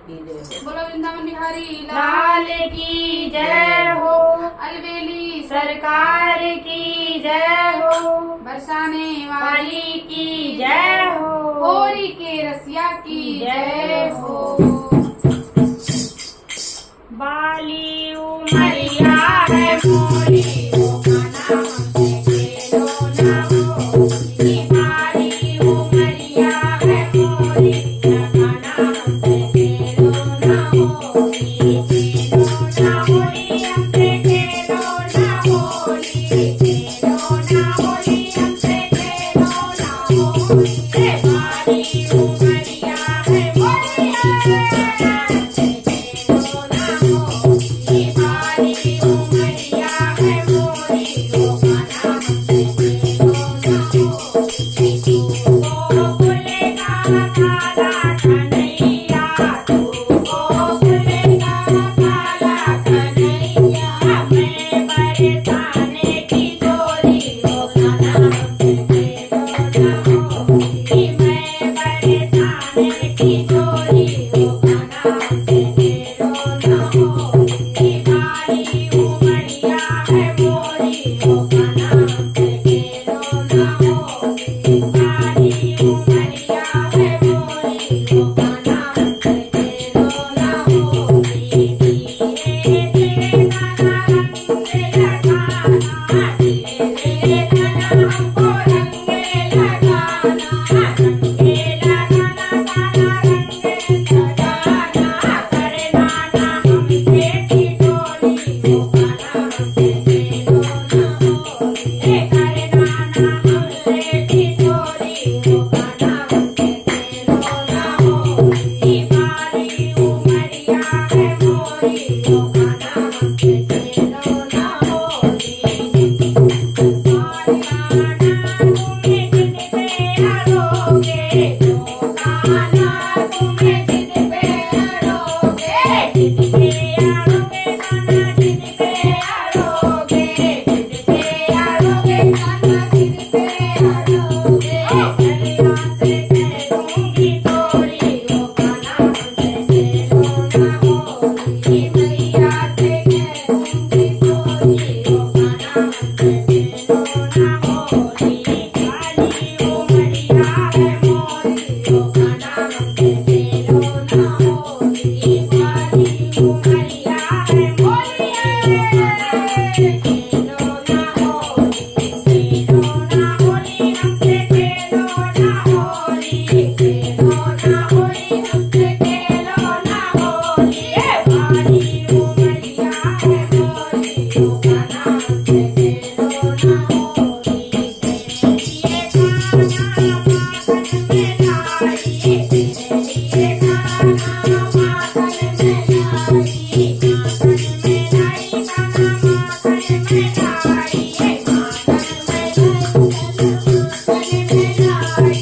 की जय। बोलो वृंदावन बिहारी लाल की जय हो। अलवेली सरकार की जय हो। बरसाने वाली वाली की जय हो। होरी के रसिया की जय हो। बाली उमरिया है मोरी, ओ गाना हमसे खेलो ना होली। बाली उमरिया है मोरी, ओ गाना हमसे खेलो ना होली। खेलो ना होली हमसे खेलो ना होली। खेलो ना होली हमसे खेलो ना होली। बाली उमरिया है मोरी, हमसे खेलो ना होली। बाली उमरिया है मोरी, ओ गाना हमसे खेलो ना होली। गोकुल का काला कन्हैया, तू गोकुल का काला कन्हैया। मैं बरसाने की डोरी, ओ गाना हमसे खेलो ना होली। मैं बरसाने की डोरी, ओ गाना हमसे खेलो ना होली। बाली उमरिया है मोरी, ओ गाना हमसे खेलो ना होली। बाली उमरिया है मोरी, ओ गाना हमसे खेलो ना होली। धीरे धीरे गाना रंग लगाना, धीरे धीरे गाना हमको रंग लगाना। रंगे लगाना गाना रंग लगाना। करना ना हमसे ठिठोली, ओ गाना हमसे खेलो ना होली। करना ना हमसे ठिठोली, ओ गाना हमसे खेलो ना होली। बाली उमरिया है मोरी, ओ गाना हमसे खेलो ना होली। तुम्हें जिद पे अड़ोगे, जो गाना तुम्हें जिद पे अड़ोगे। जिद पे अड़ोगे गाना, जिद पे अड़ोगे। जिद पे अड़ोगे गाना, जिद पे अड़ोगे। गलियां से कह दूंगी थोड़ी, ओ गाना हमसे खेलो ना होली। मैया से कह दूंगी थोड़ी, ओ गाना हमसे खेलो ना होली। बाली उमरिया है मोरी, ओ गाना हमसे खेलो ना होली। बाली उमरिया है मोरी, खेलो ना होली। खेलो ना होली हमसे खेलो ना होली। खेलो ना होली हमसे खेलो ना होली। बाली उमरिया है मोरी, ओ गाना हमसे खेलो ना होली। ये गाना माखन में लाई, तेरे लिए गाना माखन में लाई। माखन में लाई गाना माखन में लाई। माखन में लाई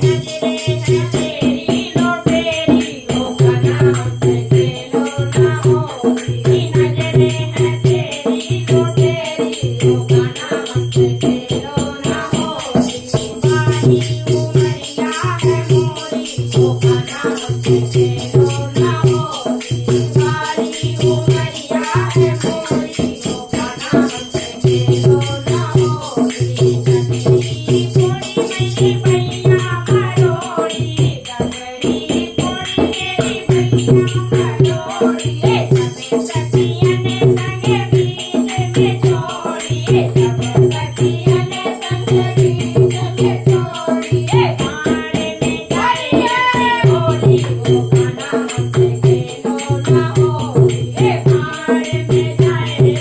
नजरे है तेरी लौटेरी, ओ गाना हमसे खेलो ना होली। नजरे है तेरी लौटेरी, ओ गाना हमसे खेलो ना होली। बाली उमरिया है मोरी, ओ गाना हमसे खेलो ना होली। बाली उमरिया है मोरी, ओ गाना हमसे खेलो ना होली। गगरी थोड़ी मेरी मैया मरोड़ी, गगरी थोड़ी मेरी मैया मरोड़ी। सब सखियन संगे बीच में छोड़ी, सब सखियन संगे बीच में छोड़ी। मारे में जाइए होली, ओ गाना हमसे खेलो ना होली। मारे में जाइए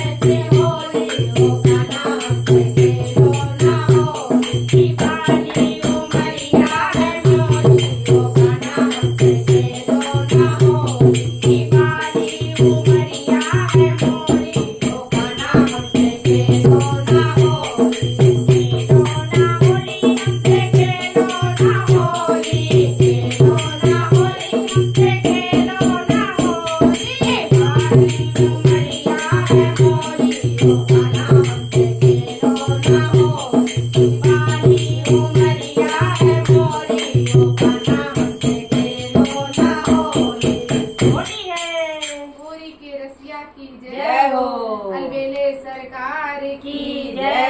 होली, ओ गाना हमसे खेलो ना होली। बाली उमरिया है मोरी, ओ गाना हमसे खेलो ना होली। बाली उमरिया है मोरी, ओ गाना हमसे खेलो ना होली। खेलो ना होली हमसे खेलो ना होली। खेलो ना होली हमसे खेलो रसिया की जय हो। अलबेले सरकार की जय